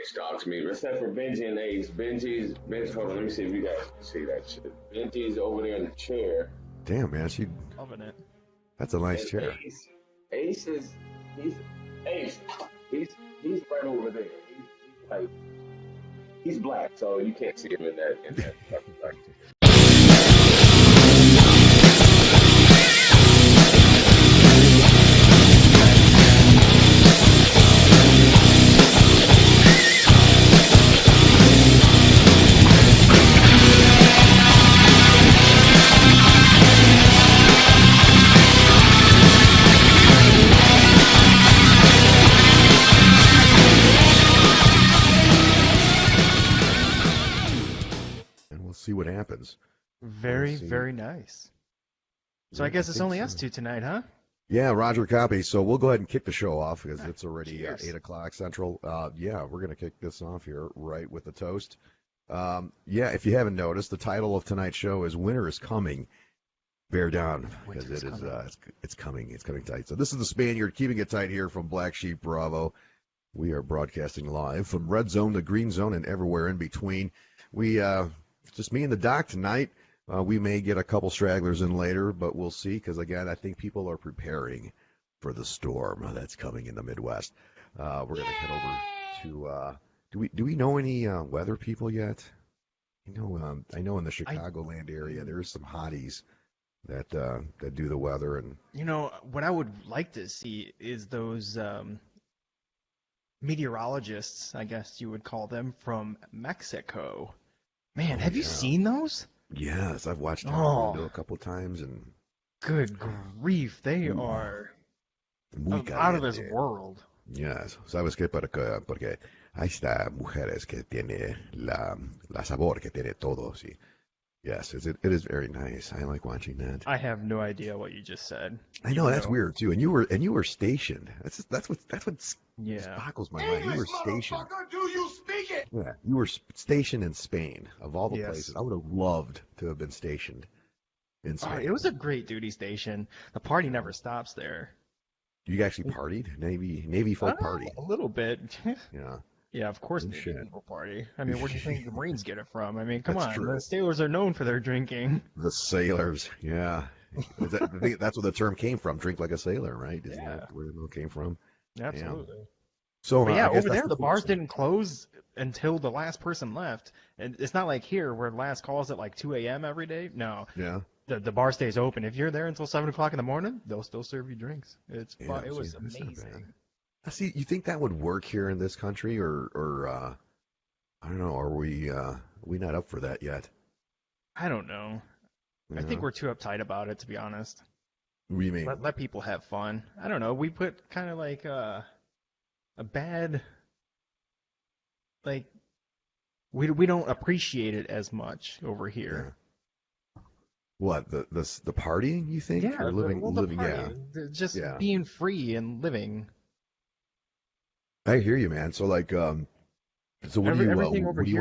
stalks me, except for Benji and Ace. Hold on, let me see if you guys can see that shit. Benji's over there in the chair. Damn, man, Loving it. that's a nice And chair. Ace is Ace. He's right over there. He's black, so you can't see him in that like. See what happens. Very, very nice. So I guess it's only us two tonight, huh? Yeah, Roger copy. So we'll go ahead and kick the show off because it's already 8 o'clock Central. Yeah, we're going to kick this off here right with the toast. Yeah, if you haven't noticed, the title of tonight's show is Winter is Coming. Bear down because it's coming. It's coming tight. So this is the Spaniard keeping it tight here from BlackSheep Bravo. We are broadcasting live from Red Zone to Green Zone and everywhere in between. We just me and the doc tonight. We may get a couple stragglers in later, but we'll see because, again, I think people are preparing for the storm that's coming in the Midwest. We're going to head over to do we know any weather people yet? I know in the Chicagoland area there's some hotties that do the weather. And what I would like to see is those meteorologists, I guess you would call them, from Mexico. Man, have you seen those? Yes, I've watched Telemundo a couple times, and good grief, they are out of this world. Yes, ¿sabes qué? Porque ahí está mujeres que tiene la sabor que tiene todo, sí. Yes, it is very nice. I like watching that. I have no idea what you just said. I know that's weird too. And you were stationed. That's what boggles my mind. You were stationed. Do you speak it? Yeah, you were stationed in Spain of all the places. I would have loved to have been stationed in Spain. It was a great duty station. The party never stops there. You actually partied? Navy folk party? A little bit. Yeah. Yeah, of course Navy people party. I mean, where do you think the Marines get it from? I mean, come on. True. The sailors are known for their drinking. The sailors, yeah. I think that's where the term came from, drink like a sailor, right? Isn't that where it came from? Absolutely. Yeah. So over there, the bars didn't close until the last person left. And it's not like here where last calls at like 2 a.m. every day. No. Yeah. The bar stays open. If you're there until 7 o'clock in the morning, they'll still serve you drinks. It was amazing. See, you think that would work here in this country, or I don't know, are we not up for that yet? I don't know. Yeah. I think we're too uptight about it, to be honest. What do you mean? Let people have fun. I don't know. We put kind of like a bad, like, we don't appreciate it as much over here. Yeah. What, the partying, you think? Yeah, or living, just being free and living. I hear you, man. So like, so what do you want to do? Like, what do you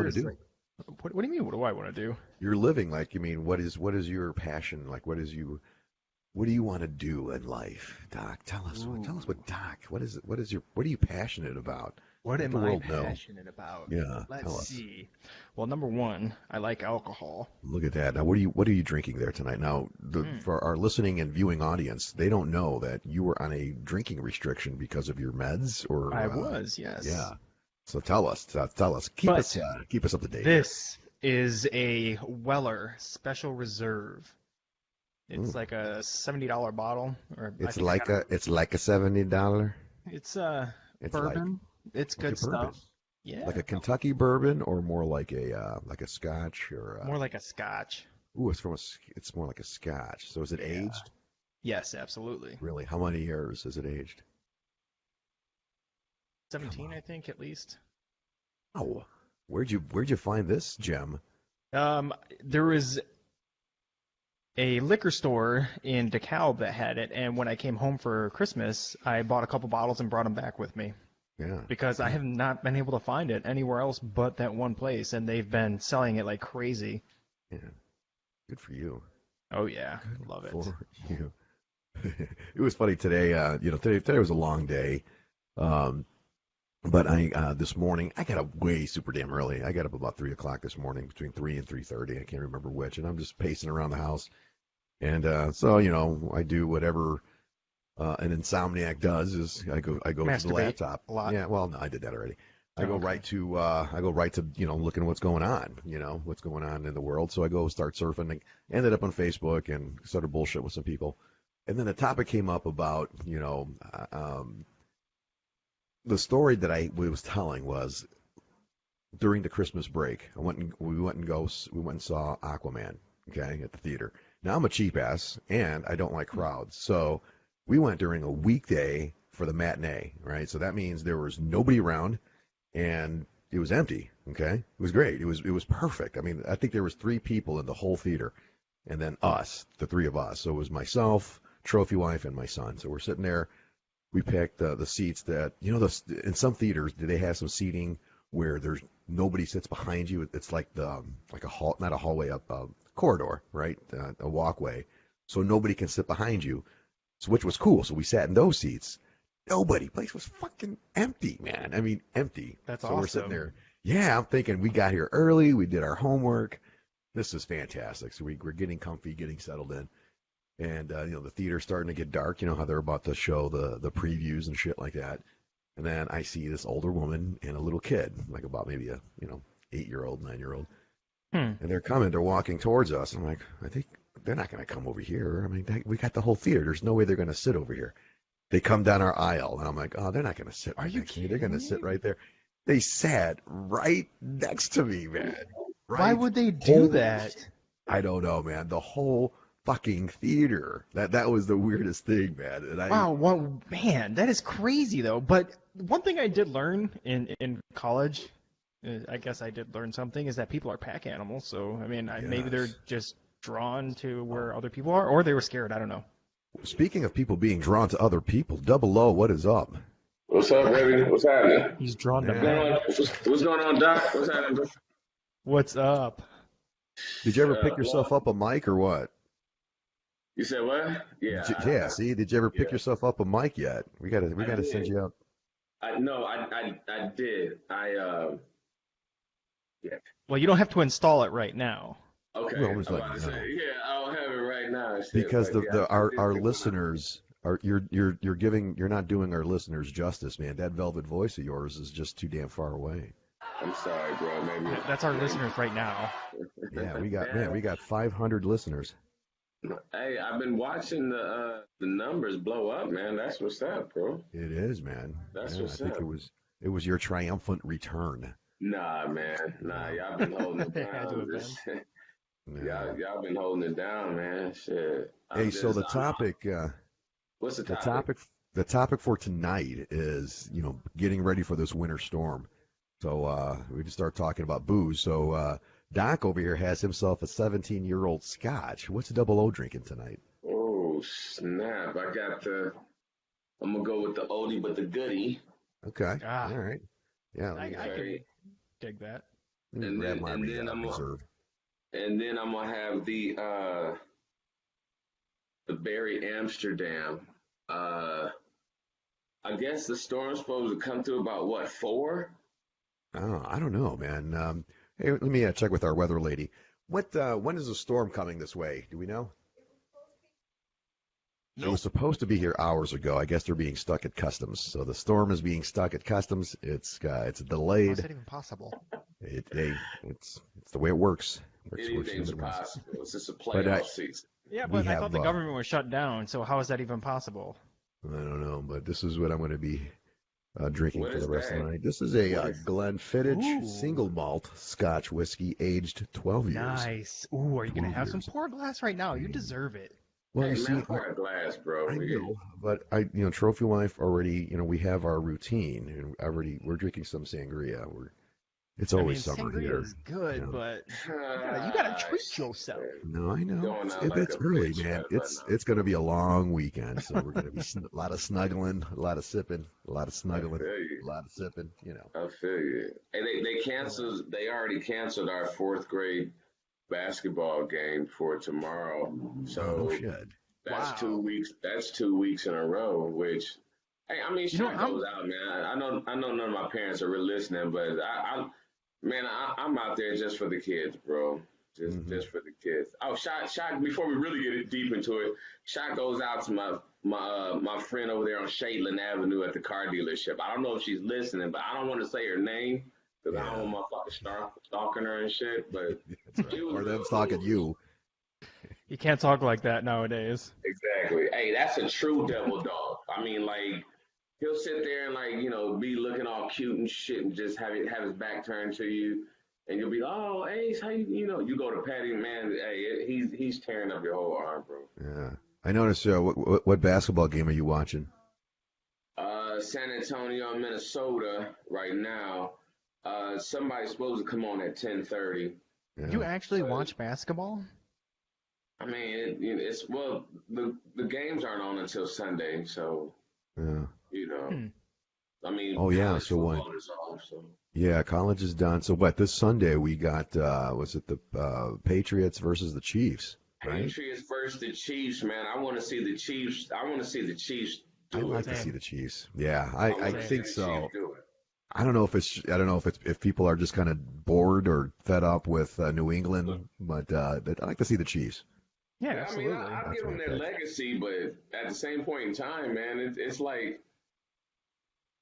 mean? What do I want to do? You're living, like, you mean, what is your passion? Like, what do you want to do in life, Doc? Tell us what, Doc. What are you passionate about? What am I passionate about? Yeah. Let's see. Well, number one, I like alcohol. Look at that. Now, what are you drinking there tonight? Now, for our listening and viewing audience, they don't know that you were on a drinking restriction because of your meds, or I was, yes. Yeah. So tell us. Keep us up to date. This is a Weller Special Reserve. It's like a $70 bottle, or it's like a $70. It's bourbon. It's good stuff. Bourbon. Yeah. Like a Kentucky bourbon, or more like a Scotch, or more like a Scotch. Ooh, it's more like a Scotch. So is it aged? Yes, absolutely. Really? How many years is it aged? 17, I think, at least. Oh, where'd you find this gem? There was a liquor store in DeKalb that had it, and when I came home for Christmas, I bought a couple bottles and brought them back with me. Yeah. Because I have not been able to find it anywhere else but that one place, and they've been selling it like crazy. Yeah. Good for you. Oh yeah, love it. For you. It was funny today. Today was a long day. But this morning, I got up way super damn early. I got up about 3 o'clock this morning, between 3 and 3:30. I can't remember which. And I'm just pacing around the house. And so, I do whatever an insomniac does is I go to the Masturbate laptop. a lot. Yeah, well, no, I did that already. I Oh, go okay. right to looking at what's going on, what's going on in the world. So I go start surfing. And ended up on Facebook and started bullshit with some people. And then the topic came up about the story that we was telling was during the Christmas break. We went and saw Aquaman, okay, at the theater. Now I'm a cheap ass and I don't like crowds, so we went during a weekday for the matinee, right? So that means there was nobody around and it was empty. Okay, it was great. It was perfect. I mean, I think there was 3 people in the whole theater, and then us, the 3 of us. So it was myself, trophy wife, and my son. So we're sitting there. We picked the seats that in some theaters they have some seating where there's nobody sits behind you. It's like a hall, not a hallway, up a corridor, right? A walkway, so nobody can sit behind you. So which was cool. So we sat in those seats. Nobody. Place was fucking empty, man. I mean, empty. That's So we're sitting awesome. there. Yeah, I'm thinking we got here early. We did our homework. This is fantastic. So we're getting comfy, getting settled in. And the theater's starting to get dark. You know how they're about to show the previews and shit like that. And then I see this older woman and a little kid, like about maybe a 8-year-old, 9-year-old, Hmm. and they're coming. They're walking towards us. I'm like, I think they're not going to come over here. I mean, we got the whole theater. There's no way they're going to sit over here. They come down our aisle, and I'm like, oh, they're not going to sit Are right you next to me. They're going to kidding sit me? right there. They sat right next to me, man. Why Right. would they do Holy that? I don't know, man. The whole fucking theater. That was the weirdest thing, man. And Wow, well, man, that is crazy though. But one thing I did learn in college, I guess I did learn something, is that people are pack animals. So I mean, maybe they're yes. just drawn to where other people are, or they were scared. I don't know. Speaking of people being drawn to other people, Double O, what is up? What's up, baby? What's happening? He's drawn to What's Yeah. going men. on? What's going on, Doc? What's happening, bro? What's up? Did you ever pick Well, yourself up a mic or what? you said what? Yeah, Yeah. See, did you ever pick yeah, yourself up a mic yet? We I gotta send did. you out. No, I did. Yeah. Well, you don't have to install it right now. Well, Okay. I'm just I'm letting about you to say, know yeah, I don't have it right now, and shit, because but yeah, I did our pick one up. listeners are you're not doing our listeners justice, man. That velvet voice of yours is just too damn far away. I'm sorry, bro. That's our listeners right now. Yeah, Man, we got 500 listeners. hey, I've been watching the numbers blow up, man. That's what's up, bro. It is, man. That's Yeah, I what's think up. it was your triumphant return. Nah, man. Nah, Yeah. y'all been holding it It had to down. have been. Yeah. Y'all been holding it down, man. Shit. Hey, so I'm what's the the topic? topic the topic for tonight is, getting ready for this winter storm. So we just start talking about booze. So Doc over here has himself a 17-year-old Scotch. What's Double O drinking tonight? Oh, snap. I'm gonna go with the oldie but the goodie. Okay. Ah, All right. Yeah. I can Okay. dig that. Let me And grab then my and then reserve. I'm gonna have the Berry Amsterdam. Uh I guess the storm's supposed to come through about what, 4? Oh, I don't know, man. Hey, let me check with our weather lady. When is the storm coming this way? Do we know? It was supposed to be here hours ago. I guess they're being stuck at customs. So the storm is being stuck at customs. It's How's delayed. that even possible? It's the way it works. Works for Anything's everybody else. possible. It's just a But playoff season. Yeah, we but I thought have the government was shut down, so how is that even possible? I don't know, but this is what I'm going to be drinking What for the is rest of the that? night. This is a What is Glenfiddich Ooh, single malt Scotch whiskey, aged 12 years. nice. Ooh, are you gonna 12 have some? years. Pour a glass right now. You deserve it. Well, Hey you man, see, pour a glass, bro. I know, but Trophy Wife already, we have our routine, and we're drinking some sangria. It's I mean, always summer sangria here. is good, Yeah. but you gotta treat Shit. yourself. No, I know. Going out like It's a early, bitch man. right about now. It's going to be a long weekend, so we're going to be a lot of snuggling, a lot of sipping, a lot of I snuggling, feel you. a lot of sipping. I feel you. Hey, they canceled. They already canceled our 4th grade basketball game for tomorrow. Oh no So shit. that's Wow. 2 weeks. That's 2 weeks in a row, which Hey, I mean, You know, shot goes out, man. I know none of my parents are really listening, but I'm out there just for the kids, bro. Hmm. Just for the kids. Oh, shot. Before we really get deep into it, shot goes out to my friend over there on Shadeland Avenue at the car dealership. I don't know if she's listening, but I don't want to say her name because I don't Yeah, want my fucking stalking her and shit. But that's right. she was Or them real stalking cool. you. you can't talk like that nowadays. Exactly. Hey, that's a true devil dog. I mean, like he'll sit there and like be looking all cute and shit and just have his back turned to you, and you'll be like, oh Ace, how you go to pat him, man. Hey, he's tearing up your whole arm, bro. Yeah. I noticed. What basketball game are you watching? San Antonio, Minnesota, right now. Somebody's supposed to come on at 10:30. You Yeah. actually So watch basketball? I mean, it's well, the games aren't on until Sunday, so Yeah. you know, Hmm. I mean, Oh yeah. college So what? football is off, so. Yeah, college is done. So what? This Sunday we got was it the Patriots versus the Chiefs, right? Patriots versus the Chiefs, man. I want to see the Chiefs. I want to see the Chiefs I'd do like it. to see Same. the Chiefs. Yeah, I I want to Same. see think the Chiefs so. do it. I don't know if it's if people are just kind of bored or fed up with New England, but I'd like to see the Chiefs. Yeah, Yeah, I mean, absolutely. I'll That's give my them their pick. legacy, but at the same point in time, man, it's like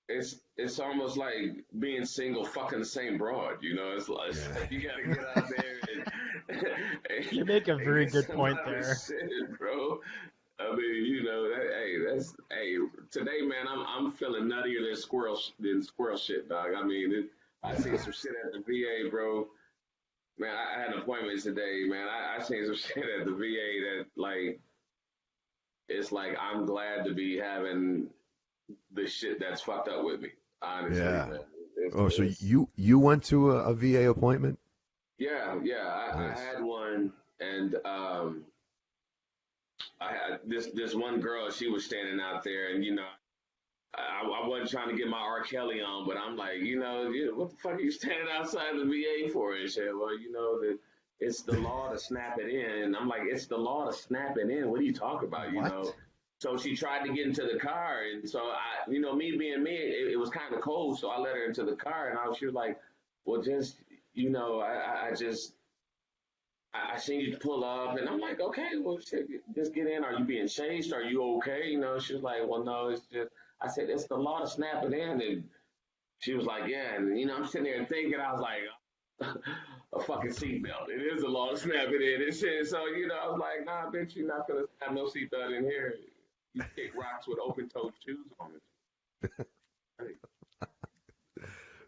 it's almost like being single, fucking the same broad. It's Yeah. like you got to get out there You make a and very get good some point other there. shit, bro. I mean, hey, today, man, I'm feeling nuttier than squirrel shit, dog. I mean, I seen Yeah. some shit at the VA, bro. Man, I had an appointment today, man. I seen some shit at the VA that like it's like I'm glad to be having the shit that's fucked up with me. Honestly, Yeah. man. Oh, so It's you went to a VA appointment? yeah. I Nice. had one, and I had this one girl. She was standing out there, and I wasn't trying to get my R. Kelly on, but I'm like, what the fuck are you standing outside the VA for? And shit. Well, that it's the law to snap it in. And I'm like, it's the law to snap it in. What are you talking about? What? So she tried to get into the car, and so me being me, it was kind of cold, so I let her into the car, and she was like, well, just, I seen you pull up, and I'm like, okay, well, shit, just get in. Are you being chased? Are you okay? She was like, well, no, it's just. I said, it's the law to snap it in, and she was like, yeah, and I'm sitting there thinking, I was like, a fucking seatbelt. It is the law to snap it in. It says so. I was like, nah, bitch, you're not gonna have no seatbelt in here. You kick rocks with open-toed shoes on it.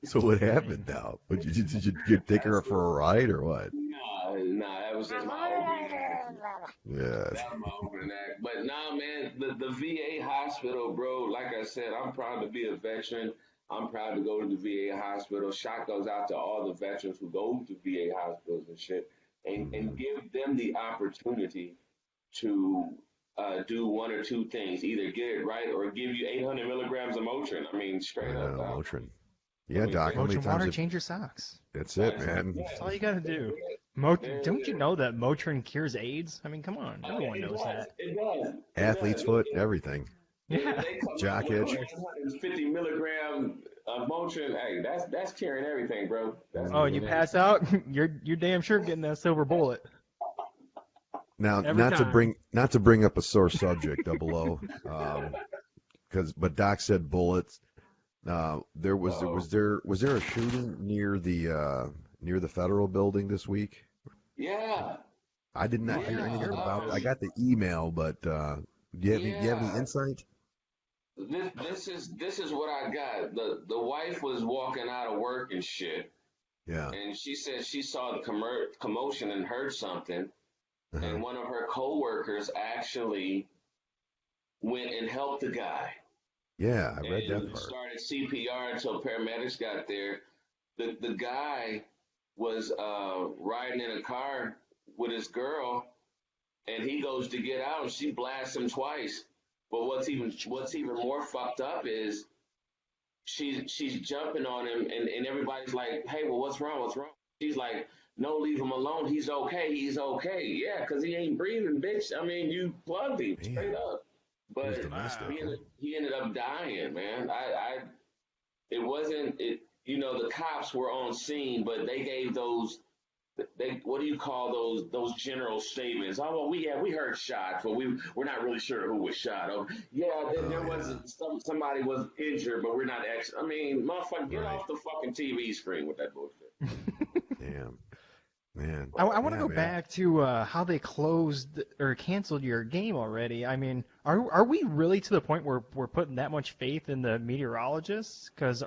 So what I mean, happened now? Did you take her That's for a ride or what? nah, that was just my opening act. Yeah. That was my opening act. But nah, man, the VA hospital, bro, like I said, I'm proud to be a veteran. I'm proud to go to the VA hospital. Shout goes out to all the veterans who go to VA hospitals and shit, and Mhm. give them the opportunity to do one or two things, either get it right or give you 800 milligrams of Motrin. I mean, straight up, Yeah, dog. Motrin. I Yeah, mean, Doc. How many Motrin times water, have? change your socks. That's it, that's, man. That's yeah, all you gotta do. Don't you yeah. know that Motrin cures AIDS? I mean, come on, Oh, everyone it knows does. that. It does. It Athlete's does. foot, everything. If Yeah, they come out Jock with itch. of course. 850 milligram of Motrin, hey, that's curing everything, bro. That's Oh, and you curing Hmm. pass everything. out, you're damn sure getting that silver bullet Now, every time. not to bring up a sore subject, Double O, but Doc said bullets. Uh-oh. Was there a shooting near the federal building this week? Yeah, I did Oh, not I hear didn't yeah, anything hear about about. I this. got the email, but do you have any yeah. insight? This is what I got. The wife was walking out of work and shit, Yeah. and she said she saw the commotion and heard something, Uh-huh. and one of her coworkers actually went and helped the guy Yeah, I read that and part. started CPR until paramedics got there. The guy was riding in a car with his girl, and he goes to get out, and she blasts him twice. But what's even more fucked up is she's jumping on him, and everybody's like, "Hey, well, what's wrong? What's wrong?" She's like, "No, leave him alone. He's okay. He's okay. Yeah, because he ain't breathing, bitch. I mean, you plugged him straight Man, up." It was but domestic. he ended up dying, man. It wasn't it. You know, the cops were on scene, but they gave those. They what do you call those general statements? Oh well, we heard shots, but we're not really sure who was shot. Oh yeah, there Oh was yeah. somebody was injured, but we're not. I mean, motherfucker, get Right. off the fucking TV screen with that bullshit. Damn. Man. I want to Yeah, go man. back to how they closed or canceled your game already. I mean, are we really to the point where we're putting that much faith in the meteorologists? Because,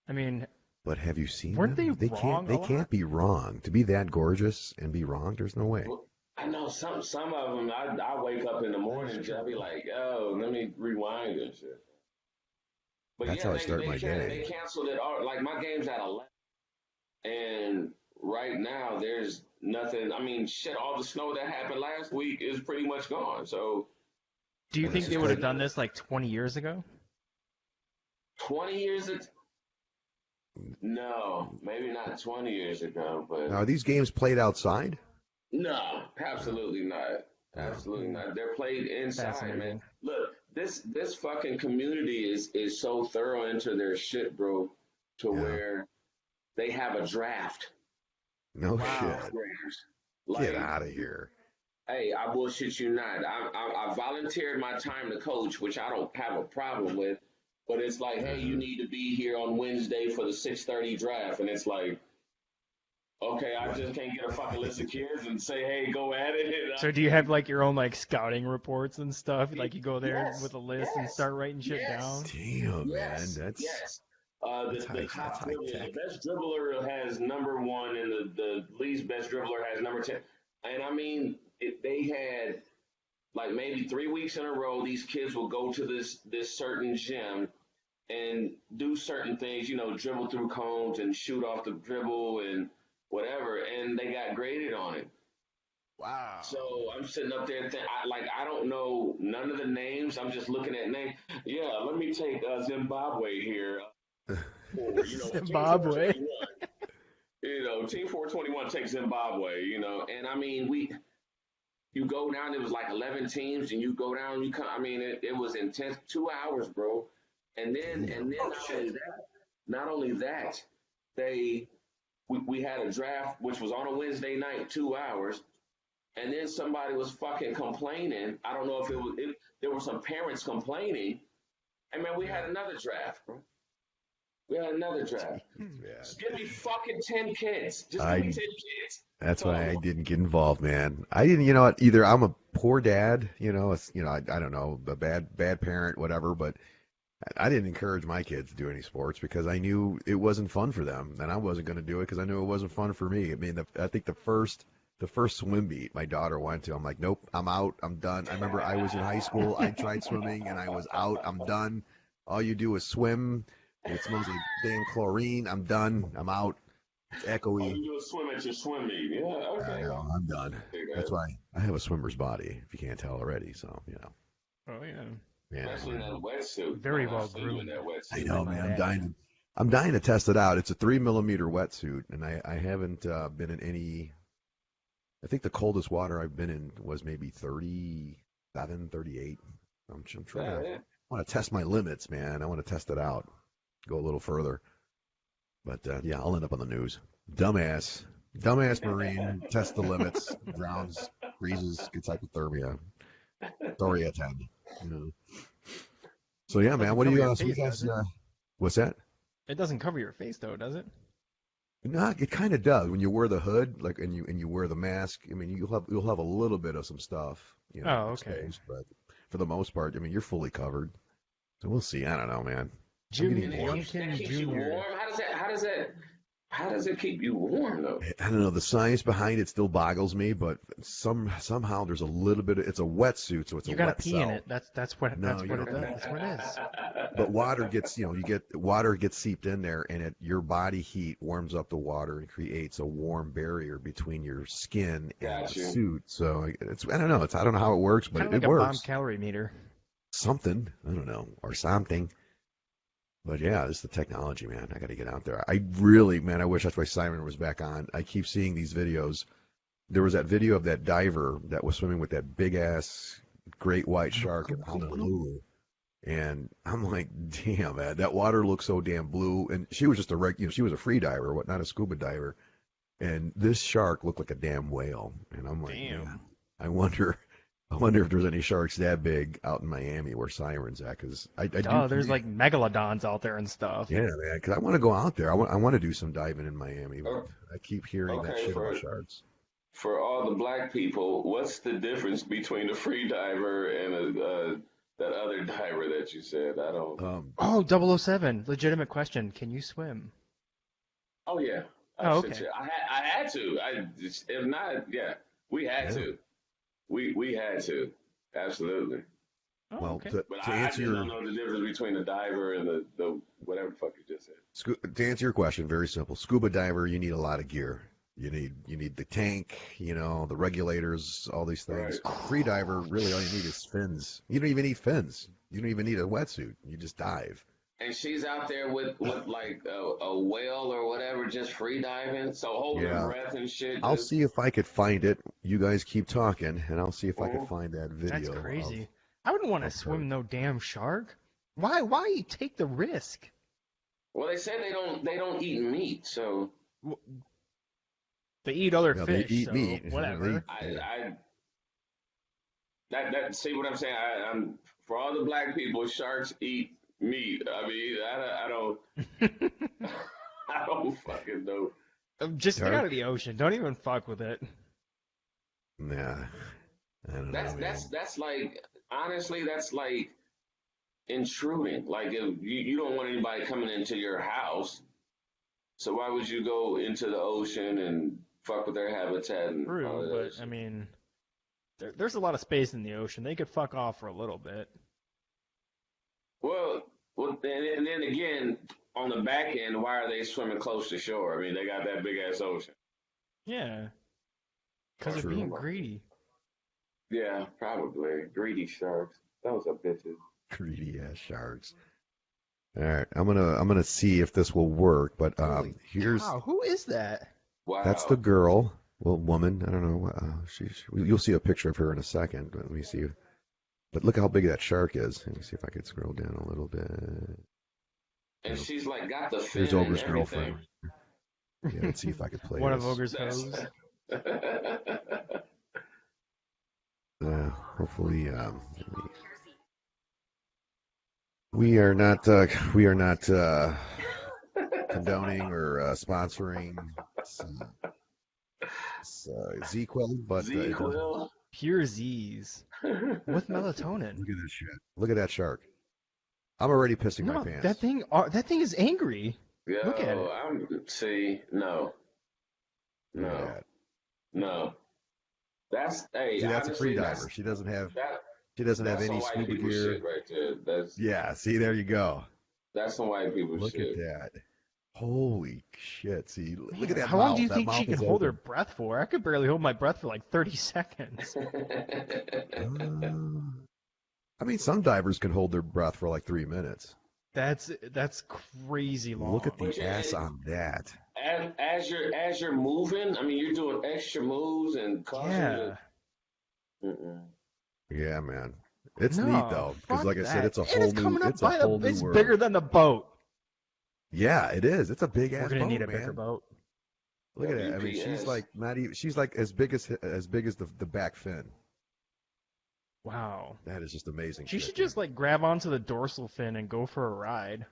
I mean, But have you seen weren't they them? wrong a They lot? can't be wrong. To be that gorgeous and be wrong, there's no way. Well, I know some of them. I wake up in the That is morning, true. I'll be like, oh, let me rewind and shit. But That's yeah, how I start my they day. canceled it all. Like my game's at 11, and right now there's nothing. I mean, shit, all the snow that happened last week is pretty much gone. So Do you And think this they is would have crazy. done this like 20 years ago? 20 years ago? No, maybe not 20 years ago, Now, but are these games played outside? no, No. absolutely not. No. Absolutely not. They're played inside, man. Fascinating. Look, this fucking community is so thorough into their shit, bro, to Yeah. where they have a draft. No Wow. shit. Get Like, out of here. hey, I bullshit you not. I volunteered my time to coach, which I don't have a problem with. But it's like, hey, you Uh-huh. need to be here on Wednesday for the 6:30 draft, and it's like, okay, I What? just can't get a fucking list of kids and say, hey, go at it. So do you have like your own like scouting reports and stuff? Like you go there Yes, with a list and yes, start writing shit yes, down? Damn, man. yes, yes. That's The that's top high dribbler, tech. the best dribbler has number one, and the least best dribbler has number 10. And I mean, they had like maybe 3 weeks in a row, these kids will go to this certain gym and do certain things, you know, dribble through cones and shoot off the dribble and whatever, and they got graded on it. Wow. So I'm sitting up there, I don't know none of the names. I'm just looking at names. Yeah, let me take Zimbabwe here. Team Zimbabwe. 421. Team 421 takes Zimbabwe. And I mean you go down. It was like 11 teams, and you go down. You come. I mean, it was intense. 2 hours, bro. And then Damn. not only that, we had a draft which was on a Wednesday night, 2 hours, and then somebody was fucking complaining. I don't know if there were some parents complaining, and man, we had another draft, bro. We had another draft. Yeah. Just give me fucking 10 kids. Just I give me 10 kids. That's That's all I why I want. didn't get involved, man. I didn't, you know what? Either I'm a poor dad, I don't know, a bad parent, whatever. But I didn't encourage my kids to do any sports because I knew it wasn't fun for them, and I wasn't going to do it because I knew it wasn't fun for me. I mean, I think the first swim beat my daughter went to, I'm like, nope, I'm out, I'm done. I remember I was in high school, I tried swimming, and I was out, I'm done. All you do is swim. It smells like damn chlorine. I'm done. I'm out. It's All echoey. you do is swim at your swim meet. Yeah, I okay. know. I'm done. That's why I have a swimmer's body, if you can't tell already. So, Oh yeah. yeah. Especially in that wetsuit. Very Man, I well see you in groomed. that I wetsuit. know, Like man. that. I'm dying to test it out. It's a 3 millimeter wetsuit, and I haven't been in any. I think the coldest water I've been in was maybe 37, 38. I'm trying to. Yeah. I want to test my limits, man. I want to test it out. Go a little further. But yeah, I'll end up on the news. Dumbass Marine tests the limits, drowns, freezes, gets hypothermia. Sorry, at 10. So yeah, man. Doesn't What do cover you your so you face, guys? does it? What's that? It doesn't cover your face though, does it? No, it kind of does when you wear the hood, like, and you wear the mask. I mean, you'll have a little bit of some stuff, Oh, okay. exposed, but for the most part, I mean, you're fully covered. So we'll see. I don't know, man. Jim getting bored. That Youngkin keeps you Jr. warm. How does it keep you warm though? I don't know. The science behind it still boggles me, but somehow there's a little bit. It's a wetsuit, so it's You a gotta wet pee cell. in it. That's what No, that's you what it don't. does. That's what it is. But water gets, water gets seeped in there, and your body heat warms up the water and creates a warm barrier between your skin and the Gotcha. suit. So I don't know. I don't know how it works, but Kind of it like a bomb works. calorie meter. Something, I don't know, or something. But yeah, this is the technology, man. I got to get out there. I really, man, I wish that's why Simon was back on. I keep seeing these videos. There was that video of that diver that was swimming with that big ass great white shark in Honolulu. And I'm like, damn, man, that water looks so damn blue. And she was just she was a free diver, not a scuba diver. And this shark looked like a damn whale. And I'm like, Damn. man, I wonder if there's any sharks that big out in Miami where Siren's at. Because There's like megalodons out there and stuff. Yeah, man, because I want to go out there. I want to do some diving in Miami. But I keep hearing that shit about sharks. For all the black people, what's the difference between a free diver and that other diver that you said? I don't. 007. Legitimate question. Can you swim? Oh yeah. Okay. I had to. If not, yeah, we had to. We had to. Absolutely. Well, Okay. to I answer don't know the difference between the diver and the whatever the fuck you just said. To answer your question, very simple. Scuba diver, you need a lot of gear. You need the tank, the regulators, all these things. Right. Free diver, really all you need is fins. You don't even need fins. You don't even need a wetsuit. You just dive. And she's out there with like a whale or whatever, just free diving, so holding her breath and shit. I'll see if I could find it. You guys keep talking, and I'll see if I could find that video. That's crazy. I wouldn't want to swim no damn shark. Why take the risk? Well, they say they don't eat meat, so they eat other fish. They eat so meat. Whatever. That see what I'm saying? I'm for all the black people, sharks eat meat. I mean, I don't I don't fucking know. Just stay out of the ocean. Don't even fuck with it. Nah, I don't know. That's like, honestly, that's like intruding. Like, if you don't want anybody coming into your house, so why would you go into the ocean and fuck with their habitat? And all True, that but I mean, there's a lot of space in the ocean. They could fuck off for a little bit. Well, and then again, on the back end, why are they swimming close to shore? I mean, they got that big ass ocean. Yeah, because they're being greedy. Yeah, probably greedy sharks. Those are bitches. Greedy ass sharks. All right, I'm gonna see if this will work. But here's who is that? Wow. That's the girl, woman. I don't know. You'll see a picture of her in a second. But let me see. But look how big that shark is. Let me see if I can scroll down a little bit. And she's like got the fin. Here's Ogre's and everything. girlfriend. Yeah, let's see if I can play One this. of Ogre's hoes. Hopefully, we are not condoning or sponsoring Z-Quil, but Z-Quil? Pure Z's with melatonin. Look at this shit. Look at that shark. I'm already pissing my pants. That thing is angry. Yo, Look at it. No. That's that's a free diver. She doesn't have any scuba gear. Shit right there. See, there you go. That's some white people shit. Look at that. Holy shit. See, look at that. How long do you that think she can hold her breath for? I could barely hold my breath for like 30 seconds. I mean, some divers can hold their breath for like 3 minutes. That's crazy long. Look at the ass on that. As you're moving, I mean, you're doing extra moves and causing Yeah, man. It's neat though, because like I said, it's a whole it's coming new. Up it's a whole new It's world. bigger than the boat. Yeah, it is. It's a big ass boat. We're gonna need a man. bigger boat. Look at that. I mean, she's like not even. She's like as big as the back fin. Wow. That is just amazing. She should just like grab onto the dorsal fin and go for a ride.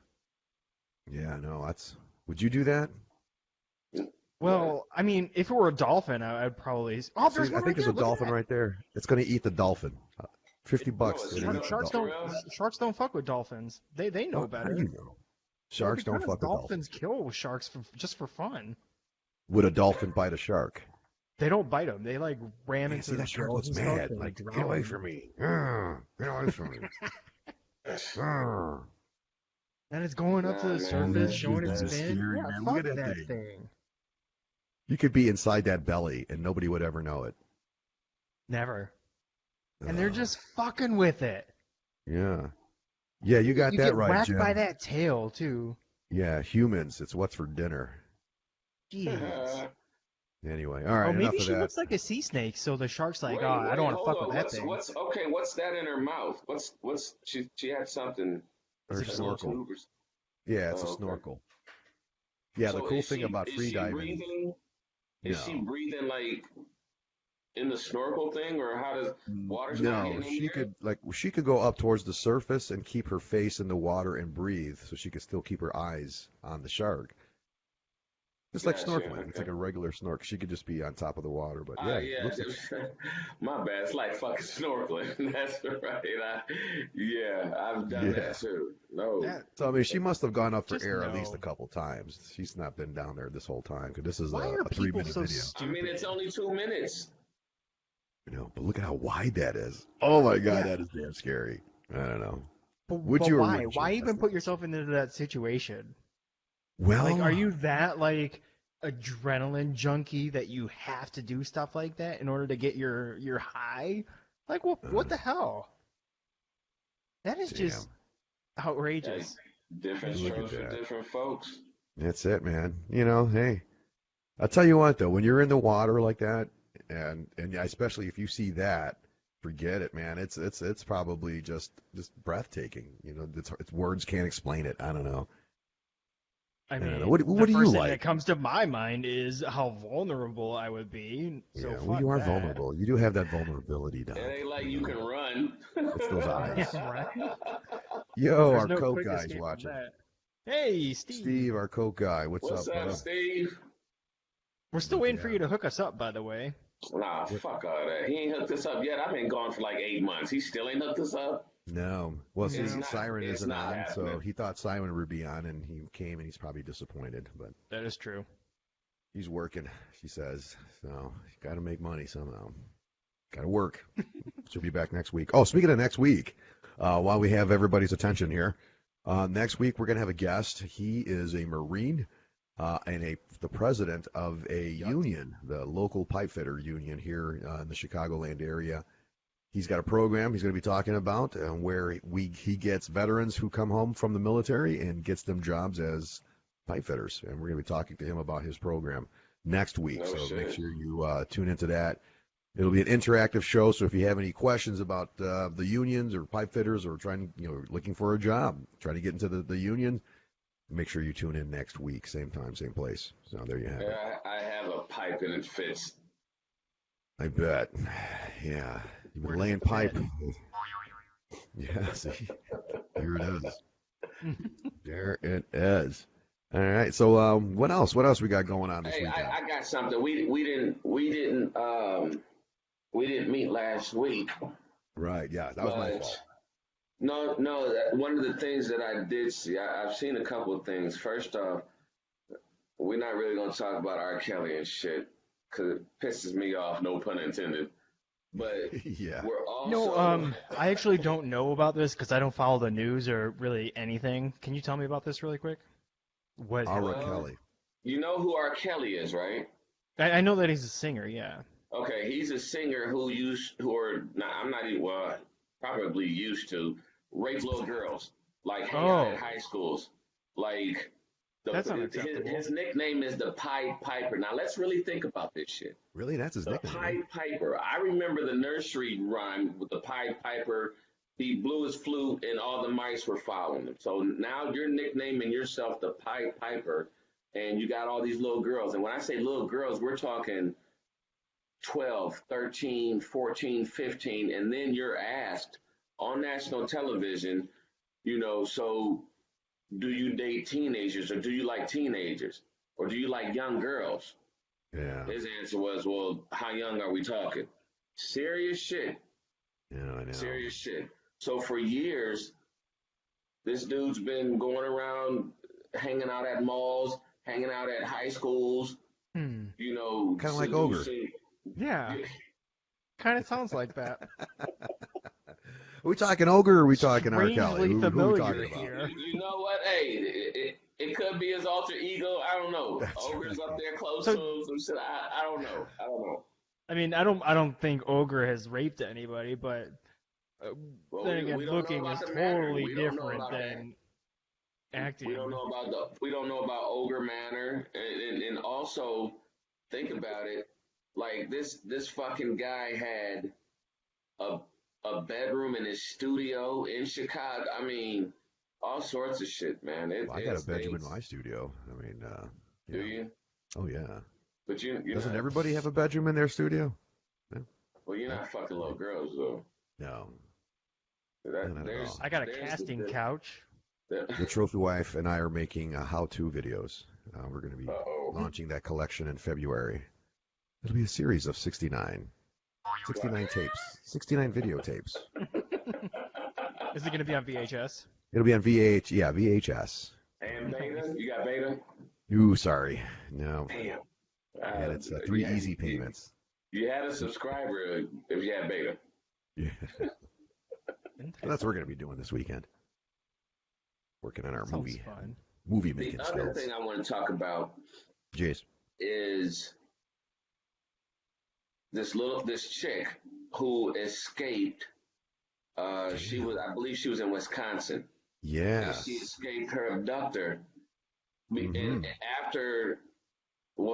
Yeah, no, that's. Would you do that? Well, I mean, if it were a dolphin, I'd probably. Oh, there's one I think there's a dolphin right there. It's gonna eat the dolphin. $50. Sharks don't fuck with dolphins. They know better. How do you know? Sharks don't fuck with dolphins. Kill sharks just for fun. Would a dolphin bite a shark? They don't bite them. They like ram into see, that shark looks mad. Like, get away from me. Get away from me. And it's going up to the surface, showing its fin. Scary, Yeah, Look at that thing. You could be inside that belly and nobody would ever know it. Never. And they're just fucking with it. Yeah. Yeah, you got that right, Jim. You get whacked by that tail, too. Yeah, humans. It's what's for dinner. Jeez. Anyway, all Oh, right, maybe enough of she that. looks like a sea snake, so the shark's like, Wait, oh, I don't want to hold fuck with on. that thing. What's that in her mouth? What's she had something. Her Is it a snorkel. Tube Yeah, it's a Oh, okay. snorkel. Yeah, the So cool thing about is free she diving. breathing? Is she No, breathing like in the snorkel thing, or how does water's not no, getting in here? she could go up towards the surface and keep her face in the water and breathe, so she could still keep her eyes on the shark. It's like Gotcha. snorkeling. It's Okay. like a regular snorkel. She could just be on top of the water, but yeah, it Yeah. looks like My bad. It's like fucking snorkeling. That's right. Yeah, I've done yeah. that too. No. That So I mean, she must have gone up for just air at least a no. couple times. She's not been down there this whole time because this is Why a are people 3-minute so video. I mean, stupid? it's only 2 minutes. But look at how wide that is. Oh my God, Yeah. that is damn scary. I don't know. But, Would but you or why? wouldn't you Why invest even in put it? yourself into that situation? Well, Like, are you that like adrenaline junkie that you have to do stuff like that in order to get your high? Like, what the hell? That is damn. just outrageous. Different Look at strokes for that. different folks. That's it, man. Hey, I'll tell you what though, when you're in the water like that, and especially if you see that, forget it, man. It's probably just breathtaking. It's words can't explain it. I don't know. I don't know. mean, What the do you first thing like? that comes to my mind is how vulnerable I would be. So Yeah, well, fuck you are that. vulnerable. You do have that vulnerability, Doc. It ain't like you can run. It's those eyes. Yeah, right. Yo, There's our no Coke quick guy's escape from watching. that. Hey, Steve. Steve, our Coke guy. What's What's up, up, bud? Steve? We're still Look waiting at for that. you to hook us up, by the way. Nah, fuck all that. He ain't hooked us up yet. I've been gone for like 8 months. He still ain't hooked us up. No. Well, see, It's not. Siren It's isn't not on, so happening. he thought Siren would be on, and he came, and he's probably disappointed. But That is true. he's working, she says. So got to make money somehow. Got to work. She'll be back next week. Oh, speaking of next week, while we have everybody's attention here, next week we're going to have a guest. He is a Marine and the president of a union, the local pipe fitter union here in the Chicagoland area. He's got a program he's going to be talking about where he gets veterans who come home from the military and gets them jobs as pipe fitters. And we're going to be talking to him about his program next week. No So shit. make sure you tune into that. It'll be an interactive show. So if you have any questions about the unions or pipe fitters or looking for a job, trying to get into the union, make sure you tune in next week, same time, same place. So there you have it. Yeah, I have a pipe and it fits. I bet. Yeah. You've been laying pipe. Yeah, see. There it is. There it is. All right. So what else? What else we got going on this Hey, weekend? I got something. We didn't meet last week. Right. Yeah, that was my But fault. no. One of the things that I did see, I've seen a couple of things. First off, we're not really gonna talk about R. Kelly and shit because it pisses me off. No pun intended. But Yeah. we're also No, I actually don't know about this because I don't follow the news or really anything. Can you tell me about this really quick? What R. happened? Kelly. You know who R. Kelly is, right? I know that he's a singer, yeah. Okay, he's a singer I'm not even, well, probably used to rape little girls, like hang out Oh, at high schools. Like, that's his, unacceptable. his nickname is the Pied Piper. Now, let's really think about this shit. Really? That's his The nickname. Pied Piper. I remember the nursery rhyme with the Pied Piper. He blew his flute and all the mice were following him. So now you're nicknaming yourself the Pied Piper and you got all these little girls. And when I say little girls, we're talking 12, 13, 14, 15. And then you're asked on national television, so do you date teenagers or do you like teenagers or do you like young girls? Yeah. His answer was, well, how young are we talking? Serious shit. Yeah, I know. Serious shit. So for years, this dude's been going around hanging out at malls, hanging out at high schools, Hmm. Kind of like Ogre. Yeah, kind of sounds like that. Are we talking Ogre or are we talking R. Kelly? Strangely Who are we familiar talking about? here. You know what? Hey, it could be his alter ego. I don't know. That's Ogre's right. up there close So- to him. Some shit. I don't know. I don't know. I mean, I don't think Ogre has raped anybody, but Well, then again, we don't know looking about is the manner. totally We don't know different about that. than acting. We don't know about Ogre Manor, and also think about it. Like this fucking guy had a a bedroom in his studio in Chicago. I mean, all sorts of shit, man. Well, I got a bedroom in my studio. I mean, do yeah. you? Oh yeah. But you Doesn't know, everybody have a bedroom in their studio? Yeah. well, you're Yeah. not fucking little girls though. No. That Not at there's all. I got a there's casting couch. The trophy wife and I are making how-to videos. We're going to be Uh-oh. launching that collection in February. It'll be a series of 69 tapes, 69 videotapes. Is it going to be on VHS? It'll be on VHS. And beta, you got beta? Ooh, sorry, no. Damn. And it's 3 easy payments. You had a subscriber if you had beta. Yeah. So that's what we're going to be doing this weekend. Working on our Sounds fun. movie making The other skills. thing I want to talk about Jace. is this chick who escaped. I believe she was in Wisconsin. Yeah. And she escaped her abductor. Mhm. And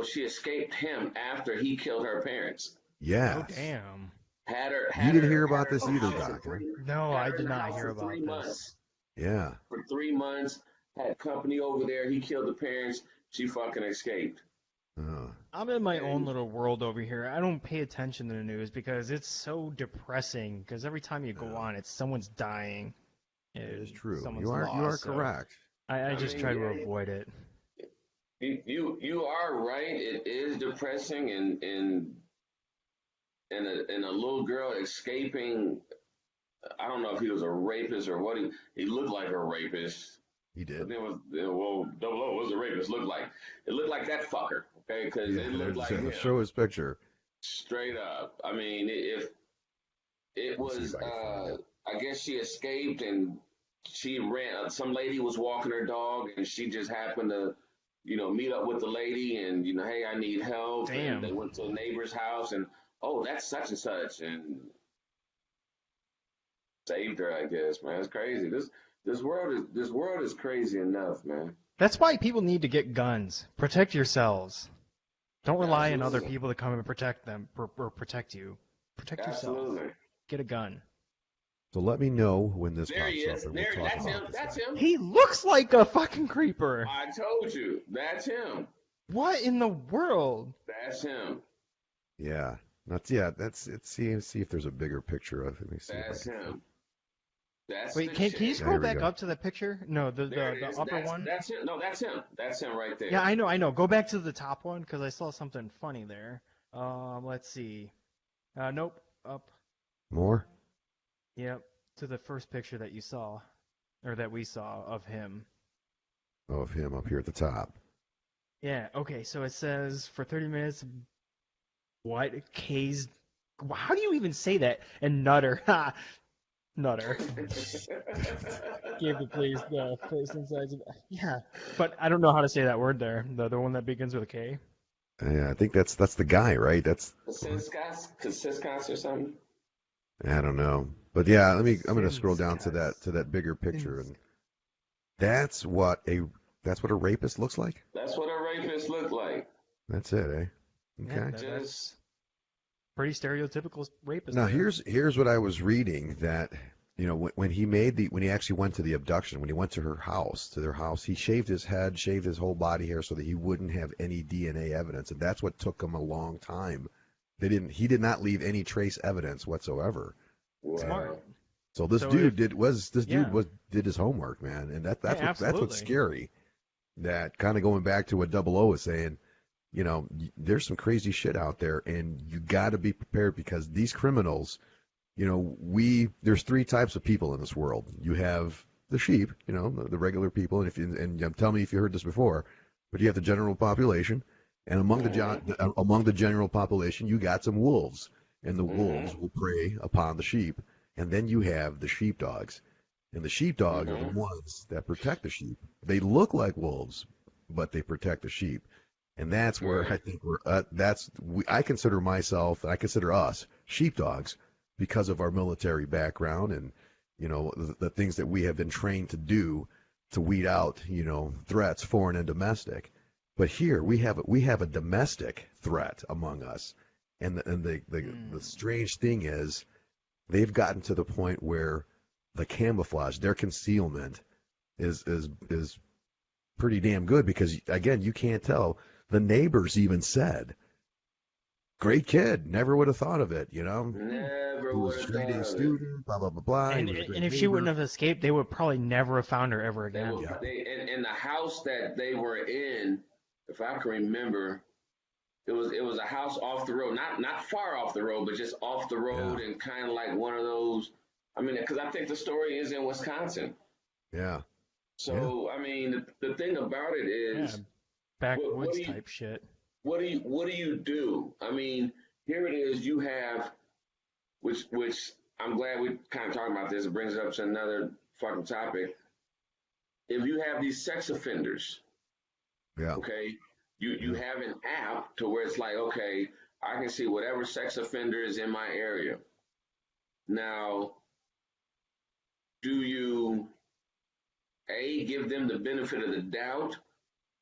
she escaped him after he killed her parents. Yeah. Oh, damn. You didn't hear about this either, Doc. No, I did not house hear for about 3 this. months. Yeah. For 3 months, had company over there. He killed the parents. She fucking escaped. I'm in my own little world over here. I don't pay attention to the news because it's so depressing. Because every time you go on, it's someone's dying. It is true. Someone's You are lost, so correct. I just try to avoid it. You are right. It is depressing, and a little girl escaping. I don't know if he was a rapist or what. He looked like a rapist. He did. But then Double O was a rapist. It looked like that fucker. Okay, because it looked like him. Show his picture. Straight up. I mean, if it was, I guess she escaped and she ran. Some lady was walking her dog, and she just happened to, meet up with the lady, and hey, I need help. Damn. And they went to a neighbor's house, and that's such and such, and saved her. I guess, man, it's crazy. This world is crazy enough, man. That's why people need to get guns. Protect yourselves. Don't rely on other Absolutely. people to come and protect them or protect you. Protect yourself. Absolutely. Get a gun. So let me know when this There he pops is. up, and we'll talk That's him. about this That's guy. him. He looks like a fucking creeper. I told you. That's him. What in the world? That's him. Yeah. That's it. See if there's a bigger picture of him. Let me see. That's him. That's Wait, the can you shit. scroll There we back go. up to the picture? No, the There it is. upper one. That's him. No, that's him. That's him right there. Yeah, I know. Go back to the top one because I saw something funny there. Let's see. Nope. Up. More? Yep. To the first picture that you saw, or that we saw of him. Oh, of him up here at the top. Yeah. Okay. So it says for 30 minutes. What K's? How do you even say that? And Nutter. Ha. Nutter. Gave the police the first insights. Yeah, but I don't know how to say that word there. The one that begins with a K. Yeah, I think that's the guy, right? That's Consiscons or something. I don't know, but yeah, I'm gonna scroll down to that bigger picture, and that's what a rapist looks like. That's what a rapist looked like. That's it, eh? Yeah, Okay. that's pretty stereotypical rapist. Now there. here's what I was reading, that when he actually went to the abduction, when he went to their house, he shaved his head, shaved his whole body hair so that he wouldn't have any DNA evidence, and that's what took him a long time. He did not leave any trace evidence whatsoever. Wow. Smart. So this So dude if- did his homework, man, and that's what's absolutely. scary. That kind of going back to what Double O was saying, there's some crazy shit out there, and you got to be prepared, because these criminals, there's 3 types of people in this world. You have the sheep, the regular people, and tell me if you heard this before, but you have the general population, and among the general population, you got some wolves, and the wolves will prey upon the sheep, and then you have the sheepdogs, and the sheepdogs are the ones that protect the sheep. They look like wolves, but they protect the sheep. And that's where I think I consider myself, I consider us sheepdogs, because of our military background and, the things that we have been trained to do to weed out, threats, foreign and domestic. But here we have a domestic threat among us, and the strange thing is they've gotten to the point where the camouflage, their concealment, is pretty damn good because again you can't tell. The neighbors even said, "Great kid, never would have thought of it," Never He was would a have straight thought A of it. student, blah blah blah blah. He And was a great and if she wouldn't neighbor. have escaped, they would probably never have found her ever They again. were Yeah. in the house that they were in, if I can remember, it was a house off the road, not far off the road, but just off the road Yeah. and kind of like one of those. I mean, because I think the story is in Wisconsin. Yeah. So I mean, the thing about it Yeah, is, what backwoods do you type shit. what do you do? I mean, here it is. You have which I'm glad we kind of talking about this. It brings it up to another fucking topic. If you have these sex offenders, Yeah. okay, you Yeah. have an app to where it's like, okay, I can see whatever sex offender is in my area. Now, do you A, give them the benefit of the doubt,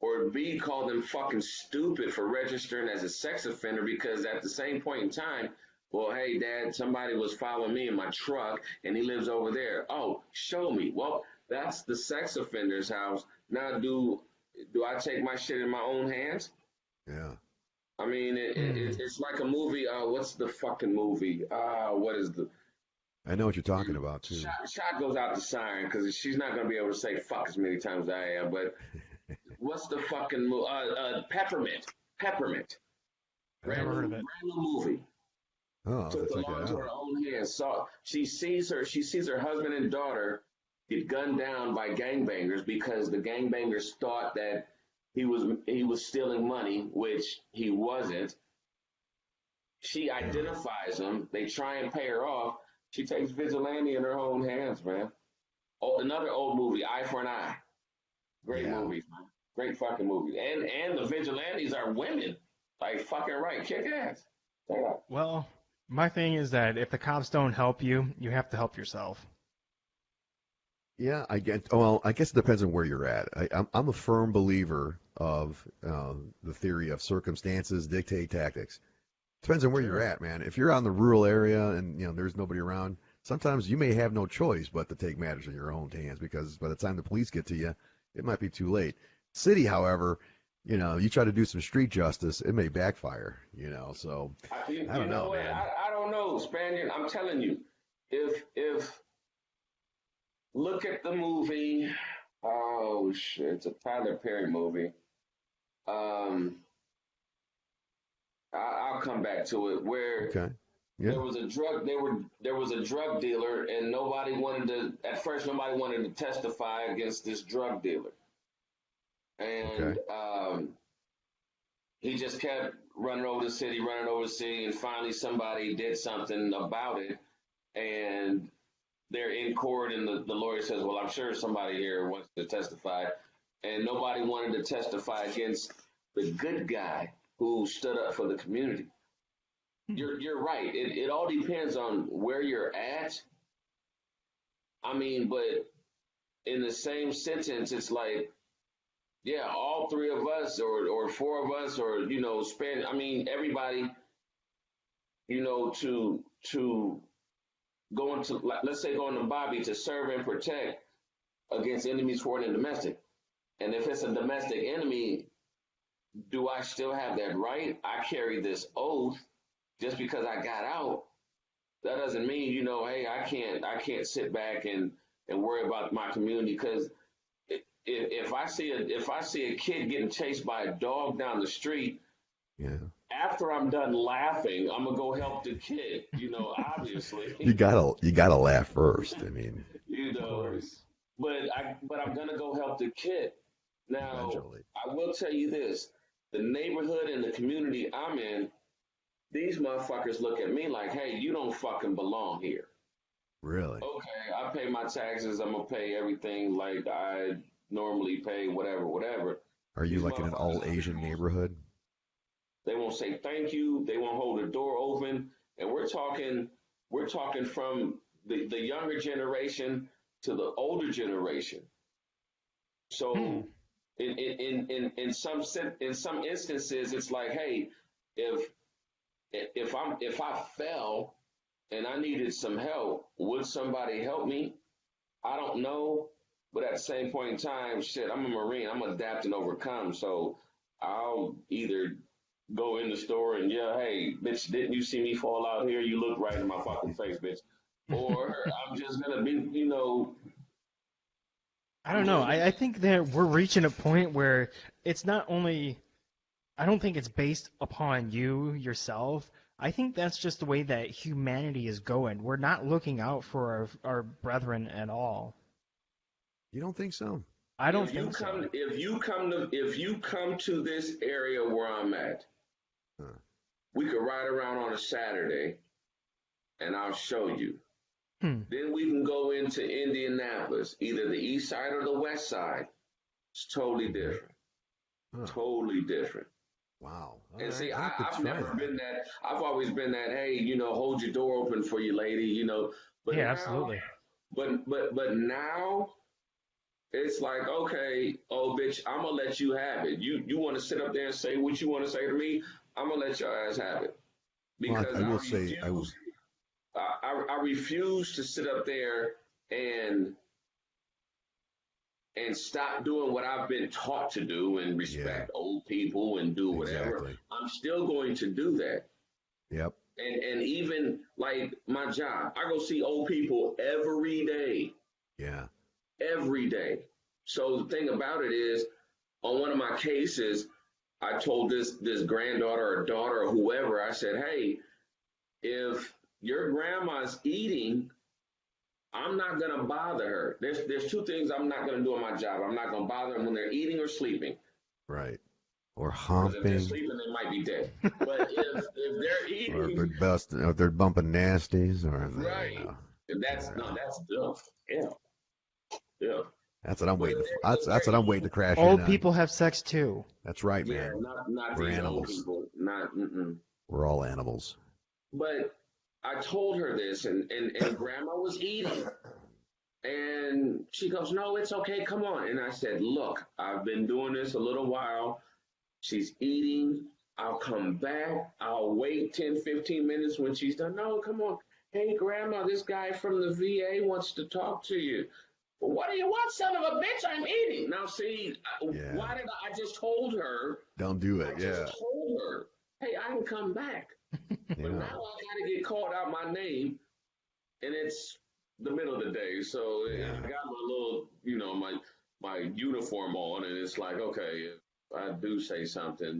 or B, call them fucking stupid for registering as a sex offender because at the same point in time, well, hey, Dad, somebody was following me in my truck and he lives over there. Oh, show me. Well, that's the sex offender's house. Now, do I take my shit in my own hands? Yeah. I mean, Hmm. it's like a movie. What's the fucking movie? What is the I know what you're talking about too. shot goes out to Siren because she's not gonna be able to say fuck as many times as I am. But what's the fucking movie? Peppermint. Peppermint. Brand Never heard new, of it. brand new movie. Oh, I'll have to Took the check law it into her out. own hands. Saw she sees her husband and daughter get gunned down by gangbangers because the gangbangers thought that he was stealing money, which he wasn't. She Yeah. identifies him. They try and pay her off. She takes vigilante in her own hands, man. Oh, another old movie, Eye for an Eye. Great Yeah. movie, man. Great fucking movie. And the vigilantes are women. Like fucking right, kick ass. Yeah. Well, my thing is that if the cops don't help you, you have to help yourself. Yeah, I get. Well, I guess it depends on where you're at. I'm a firm believer of the theory of circumstances dictate tactics. Depends on where you're Sure. at, man. If you're out in the rural area and there's nobody around, sometimes you may have no choice but to take matters in your own hands because by the time the police get to you, it might be too late. City, however, you try to do some street justice, it may backfire. So I You don't know know, what? man. I don't know, Spaniard. I'm telling you, if look at the movie. Oh shit, it's a Tyler Perry movie. Um, I'll come back to it. Where Okay. Yeah. there was a drug dealer, and at first nobody wanted to testify against this drug dealer, Okay. and he just kept running over the city, and finally somebody did something about it, and they're in court, and the lawyer says, "Well, I'm sure somebody here wants to testify," and nobody wanted to testify against the good guy who stood up for the community. You're right. It all depends on where you're at. I mean, but in the same sentence, it's like, yeah, all three of us or four of us or spend. I mean, everybody, to go into, like, let's say, go into Bobby to serve and protect against enemies, foreign and domestic. And if it's a domestic enemy, do I still have that right? I carry this oath just because I got out. That doesn't mean, hey, I can't sit back and worry about my community because if I see a kid getting chased by a dog down the street, Yeah. after I'm done laughing, I'm gonna go help the kid. You Obviously, gotta laugh first. I mean, you Of know. course. But I'm gonna go help the kid. Now, eventually. I will tell you this: the neighborhood and the community I'm in, these motherfuckers look at me like, hey, you don't fucking belong here. Really. Okay, I pay my taxes. I'm gonna pay everything like I normally pay, whatever, whatever. Are you These like in an all motherfuckers look at Asian me. neighborhood? They won't say thank you. They won't hold the door open. And we're talking from the younger generation to the older generation. Hmm. So in some instances, it's like, hey, if if I fell and I needed some help, would somebody help me? I don't know, but at the same point in time, shit, I'm a Marine. I'm adapt and overcome. So I'll either go in the store and yell, "Hey, bitch, didn't you see me fall out here? You look right in my fucking face, bitch." Or I'm just gonna be, I I'm don't know. just I think that we're reaching a point where it's not only, I don't think it's based upon you yourself. I think that's just the way that humanity is going. We're not looking out for our brethren at all. You don't think so? I don't think so. if you come to this area where I'm at, Huh. we could ride around on a Saturday, and I'll show you. Hmm. Then we can go into Indianapolis, either the east side or the west side. It's totally different. Huh. Totally different. Wow. All And right. see, I'll have to I've try never that. been that. I've always been that. Hey, hold your door open for you, lady. But Yeah, now, absolutely. but now it's like, okay, oh bitch, I'm gonna let you have it. You want to sit up there and say what you want to say to me? I'm gonna let your ass have it Well, because I will say I will. I refuse to sit up there and stop doing what I've been taught to do and Yeah. respect old people and do whatever. Exactly. I'm still going to do that. Yep. And even like my job, I go see old people every day, Yeah. every day. So the thing about it is, on one of my cases, I told this granddaughter or daughter or whoever, I said, hey, if your grandma's eating, I'm not gonna bother her. There's two things I'm not gonna do on my job. I'm not gonna bother them when they're eating or sleeping. Right. Or Because if they're humping, sleeping, they might be dead. But if they're or if they're eating, busting, or if they're bumping nasties, or if they, right, and yeah. that's dumb. Yeah, yeah. That's what I'm But waiting for. if That's what they're I'm waiting to eating, crash in Old on. people have sex too. That's right, yeah, man. not We're these old animals. people, not. Mm-mm. We're all animals. But I told her this, and Grandma was eating, and she goes, "No, it's okay. Come on." And I said, "Look, I've been doing this a little while. She's eating. I'll come back. I'll wait 10, 15 minutes when she's done. No, come on. Hey, Grandma, this guy from the VA wants to talk to you. What do you want, son of a bitch? I'm eating. Now, see, Yeah. why did I just told her? Don't do I it. just Yeah. told her, hey, I can come back. But now Yeah. I got to get called out my name, and it's the middle of the day. So I Yeah. got my little, my uniform on, and it's like, okay, if I do say something,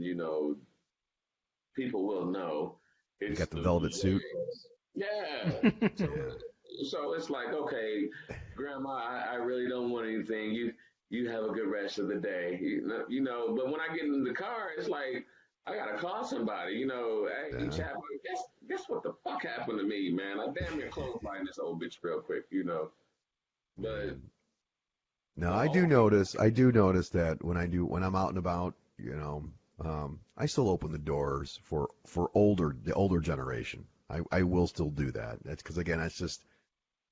people will know You it's got the the velvet suit. VA. Yeah. So, Yeah. so it's like, okay, Grandma, I really don't want anything. You have a good rest of the day. But when I get in the car, it's like I gotta call somebody. Hey, Yeah. Chap, guess what the fuck happened to me, man? I damn near clotheslined this old bitch real quick. But Man. No, the I do old notice. I do notice that when I'm out and about, I still open the doors for the older generation. I will still do that. That's because again, that's just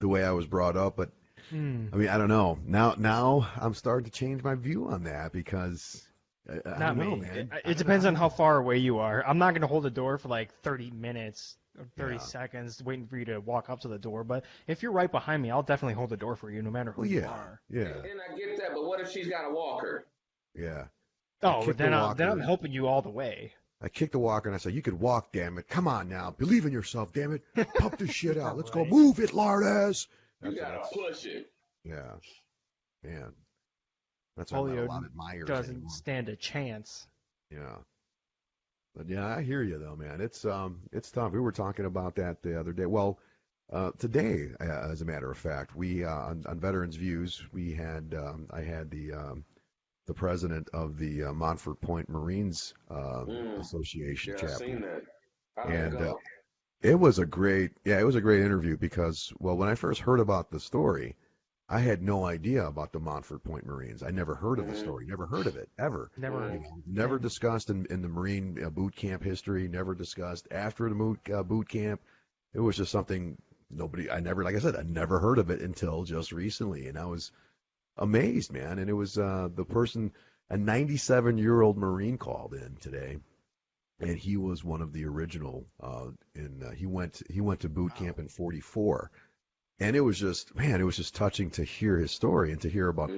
the way I was brought up. But Hmm. I mean, I don't know. Now I'm starting to change my view on that because I Not don't know, me. man. It depends on how far away you are. I'm not going to hold the door for like 30 minutes or 30 Yeah. seconds waiting for you to walk up to the door. But if you're right behind me, I'll definitely hold the door for you no matter who Well, you yeah, are. yeah, and I get that, but what if she's got a walker? yeah. I Oh, but kicked the then I'm walker. helping you all the way. I kicked the walker and I said, "You could walk, damn it! Come on now, believe in yourself, damn it! Pump this shit out. Let's go, Right. move it, lard ass." You That's gotta push it. yeah, man. That's why I'm not Polio allowed at Myers doesn't anymore. stand a chance. Yeah, but yeah, I hear you though, man. It's tough. We were talking about that the other day. Well, today, as a matter of fact, we on Veterans Views, we had I had the president of the Montfort Point Marines Mm, Association yeah, I chapter, seen that. How did it and go? it was it was a great interview because, well, when I first heard about the story, I had no idea about the Montfort Point Marines. I never heard of the Mm-hmm. story, never heard of it ever. Never. Never Same. discussed in the Marine boot camp history. Never discussed after the boot camp. It was just something I never, like I said, I never heard of it until just recently, and I was amazed, man. And it was the person. a 97-year-old Marine called in today, and he was one of the original. He went to boot camp in '44, and it was just, man, it was just touching to hear his story and to hear about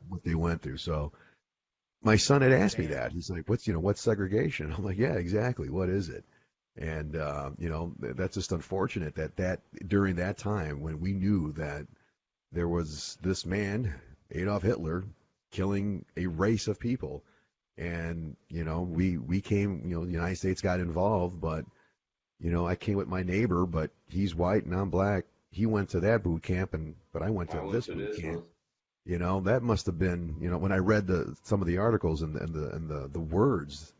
what they went through. So my son had asked me that. He's like, what's segregation? I'm like, yeah, exactly. What is it? And that's just unfortunate that during that time when we knew that there was this man, Adolf Hitler, killing a race of people, and we came, the United States got involved, but I came with my neighbor, but he's white and I'm black. He went to that boot camp, but I went to this boot camp. That must have been, when I read some of the articles and the words,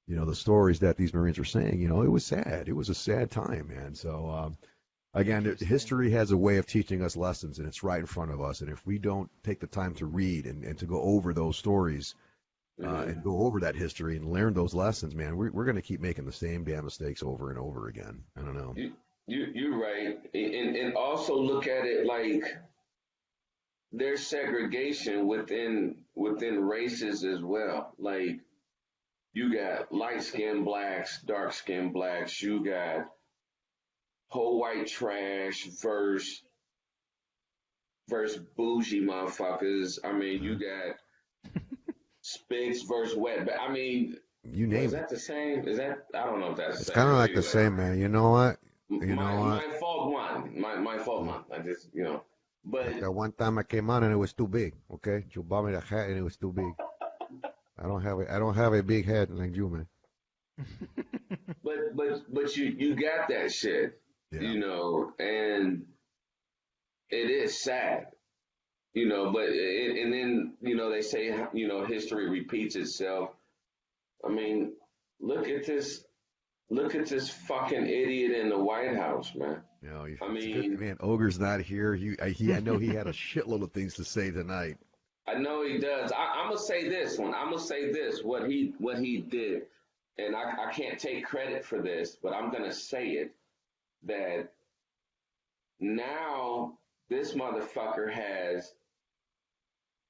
the stories that these Marines were saying, it was sad. It was a sad time, man. So, again, history has a way of teaching us lessons, and it's right in front of us. And if we don't take the time to read and to go over those stories and go over that history and learn those lessons, man, we're going to keep making the same damn mistakes over and over again. I don't know. You're right. And also look at it like there's segregation within races as well. Like, you got light-skinned blacks, dark-skinned blacks. You got whole white trash versus bougie motherfuckers. I mean, you got spigs versus wet. But I mean, you name is that the same? Is that, I don't know if that's the same. It's kind of like the same, man. You know what? My fault one. My fault one. I just, But that one time I came on and it was too big. Okay, you bought me the hat and it was too big. I don't have a big head like you, man. but you got that shit, and it is sad, But and then they say history repeats itself. I mean, look at this fucking idiot in the White House, man. I mean, man, Ogre's not here. I know he had a shitload of things to say tonight. I know he does. I'm gonna say this one. I'm gonna say this. What he did, and I can't take credit for this, but I'm gonna say it. That now this motherfucker has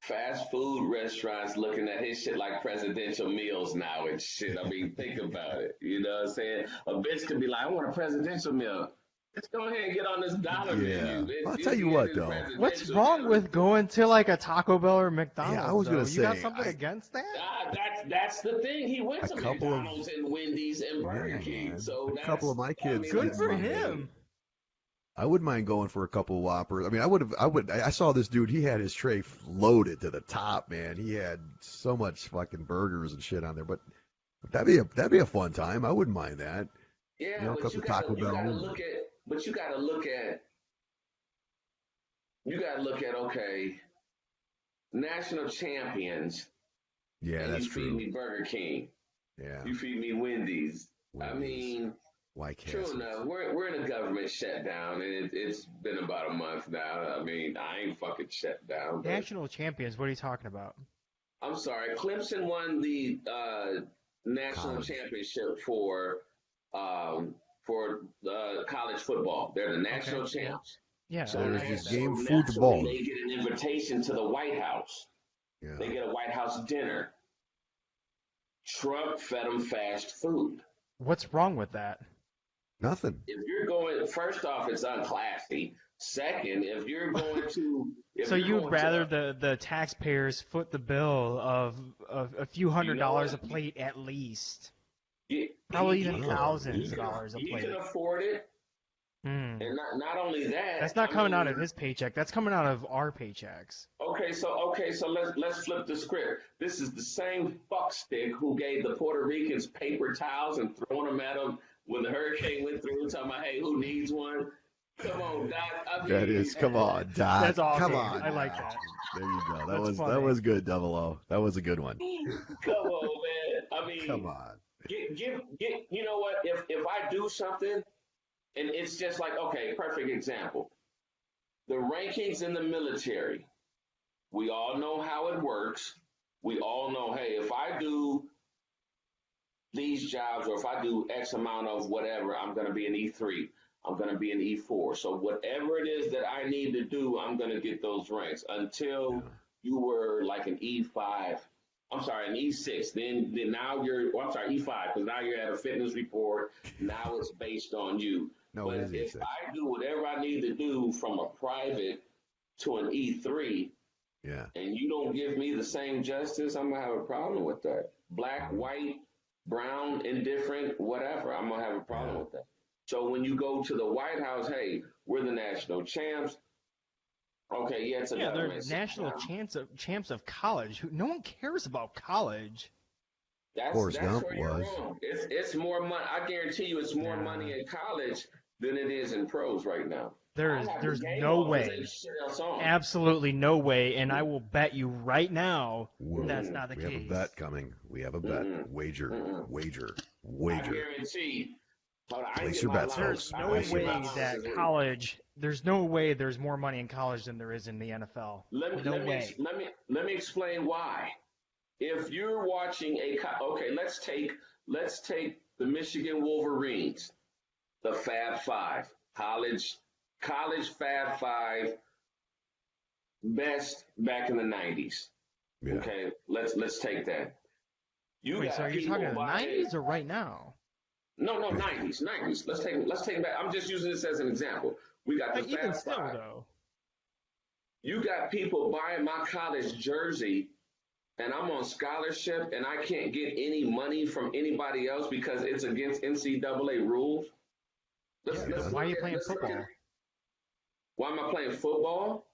fast food restaurants looking at his shit like presidential meals now and shit. I mean, think about it. You know what I'm saying? A bitch could be like, I want a presidential meal. Let's go ahead and get on this dollar menu. I'll tell you what, though. What's wrong with going to like a Taco Bell or McDonald's? Yeah, I was going to say. You got something against that? That's the thing. He went to McDonald's and Wendy's and Burger King. So a couple of my kids. Good for him. I wouldn't mind going for a couple of Whoppers. I mean, I saw this dude. He had his tray loaded to the top, man. He had so much fucking burgers and shit on there. But that'd be a fun time. I wouldn't mind that. Yeah, but you gotta look at okay, national champions. Yeah, and that's you feed true. me Burger King. Yeah. You feed me Wendy's. I mean, why can't? True enough. We're in a government shutdown, and it's been about a month now. I mean, I ain't fucking shut down. National champions. What are you talking about? I'm sorry. Clemson won the national championship for college football. They're the national champs. Yeah. So there's this game football. They get an invitation to the White House. Yeah. They get a White House dinner. Trump fed them fast food. What's wrong with that? Nothing. If you're going, first off, it's unclassy. Second, if you're going to, so you'd rather the taxpayers foot the bill of a few $100s a plate at least. Probably even thousands of dollars a plate. He can afford it. And not only that. That's not coming out of his paycheck. That's coming out of our paychecks. Okay, so let's flip the script. This is the same fuckstick who gave the Puerto Ricans paper towels and throwing them at them when the hurricane went through, talking about, hey, who needs one? Come on, Doc. Come on, Doc. That's awesome. Come on. I like that. There you go. That was good, Double O. That was a good one. Come on, man. I mean, come on. Give. You know what? If I do something, and it's just like, okay, perfect example. The rankings in the military. We all know how it works. We all know, hey, if I do these jobs or if I do X amount of whatever, I'm going to be an E3. I'm going to be an E4. So whatever it is that I need to do, I'm going to get those ranks until you were like an E5 I'm sorry, an E6. Then now I'm sorry, E5, because now you're at a fitness report. Now it's based on you. No, But it is if E6. I do whatever I need to do from a private to an E3, Yeah. and you don't give me the same justice, I'm gonna have a problem with that. Black, white, brown, indifferent, whatever, I'm gonna have a problem with that. So when you go to the White House, hey, we're the national champs. Okay, yeah, it's a Yeah, they're government. national champs of college. No one cares about college. Forrest That's Gump where you're was. wrong. It's more money. I guarantee you, it's more money in college than it is in pros right now. There's no way, absolutely no way, and I will bet you right now that's not the case. We have a bet coming. We have a bet. Wager. I guarantee. Place your bets, folks. There's no way there's more money in college than there is in the NFL. Let me explain why. If you're watching let's take the Michigan Wolverines, the Fab Five, college Fab Five, best back in the 90s. Yeah. Okay, let's take that. Wait, so are you talking the 90s or right now? No, 90s. Let's take it back. I'm just using this as an example. We got the even Fab still Five. though. You got people buying my college jersey, and I'm on scholarship, and I can't get any money from anybody else because it's against NCAA rules. Why are you playing football? Why am I playing football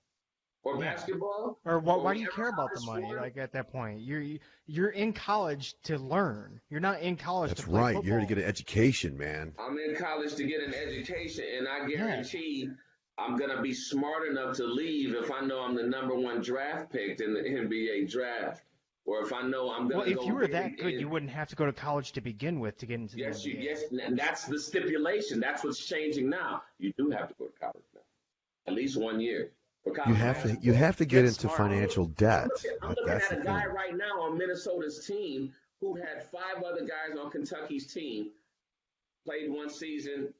or basketball? Or why do you care about the money? Like at that point, you're in college to learn. You're not in college to play football. You're here to get an education, man. I'm in college to get an education, and I guarantee I'm gonna be smart enough to leave if I know I'm the #1 draft pick in the NBA draft. Or if I know I'm going to go. Well, if you were that good, you wouldn't have to go to college to begin with to get into the NBA. Yes, and that's the stipulation. That's what's changing now. You do have to go to college now, at least 1 year. You have to get into financial debt. I'm looking at a guy right now on Minnesota's team who had 5 other guys on Kentucky's team, played 1 season,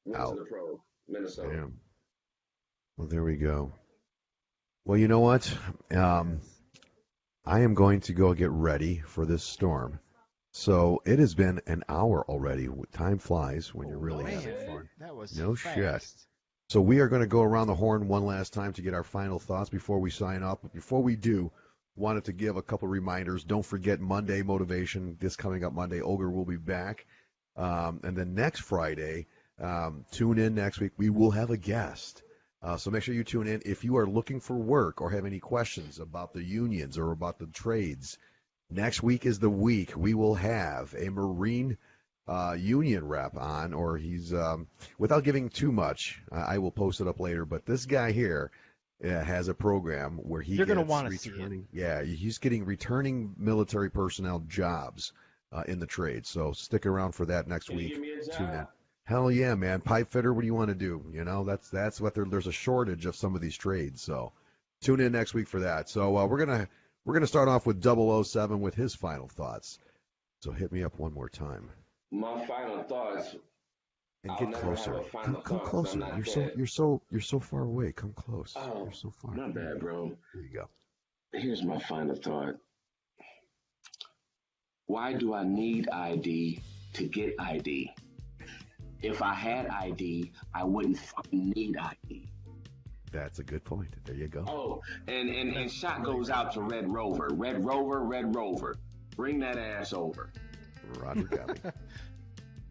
went to the pro, Minnesota. Damn. Well, there we go. Well, you know what? I am going to go get ready for this storm. So it has been an hour already. Time flies when you're really having fun. That was no fast. shit. So we are going to go around the horn one last time to get our final thoughts before we sign off. But before we do, wanted to give a couple reminders. Don't forget Monday Motivation. This coming up Monday, Ogre will be back. And then next Friday, tune in next week. We will have a guest. So make sure you tune in. If you are looking for work or have any questions about the unions or about the trades, next week is the week we will have a Marine union rep on, or he's, without giving too much, I will post it up later, but this guy here has a program where he You're going to want to see it. Yeah, he's getting returning military personnel jobs in the trade. So stick around for that next week. Tune in. Hell yeah, man. Pipe fitter, what do you want to do? You know, that's what there's a shortage of some of these trades. So tune in next week for that. So we're gonna start off with 007 with his final thoughts. So hit me up one more time. My final thoughts. And get closer. Come closer. You're so far away. Come close. Oh, you're so far. Not bad, bro. There you go. Here's my final thought. Why do I need ID to get ID? If I had ID, I wouldn't fucking need ID. That's a good point. There you go. Oh, and shot goes out to Red Rover. Red Rover. Bring that ass over. Roger got it.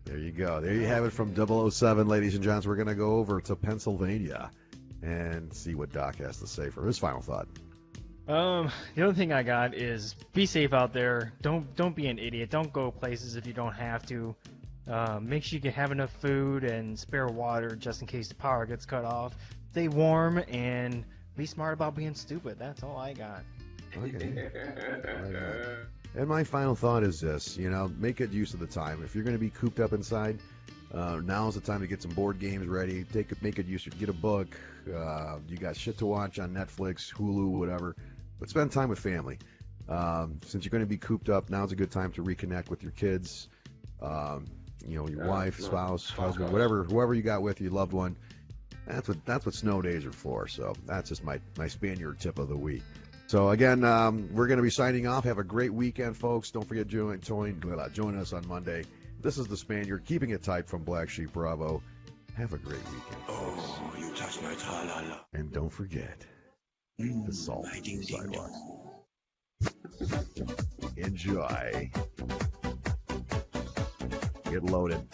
There you go. There you have it from 007, ladies and gents. We're going to go over to Pennsylvania and see what Doc has to say for his final thought. The other thing I got is be safe out there. Don't be an idiot. Don't go places if you don't have to. Make sure you can have enough food and spare water just in case the power gets cut off. Stay warm and be smart about being stupid. That's all I got. Okay. And my final thought is this, make good use of the time. If you're going to be cooped up inside, now's the time to get some board games ready. Make good use. Get a book. You got shit to watch on Netflix, Hulu, whatever. But spend time with family. Since you're going to be cooped up, now's a good time to reconnect with your kids. Your wife, spouse, husband, whoever you got with you, loved one. That's what snow days are for. So that's just my Spaniard tip of the week. So again, we're going to be signing off. Have a great weekend, folks. Don't forget to join us on Monday. This is the Spaniard, keeping it tight from BlackSheep Bravo. Have a great weekend, folks. Oh, you touch my tra-la-la. And don't forget the salt my on the ding-ding-dong. sidewalks. Enjoy. Get loaded.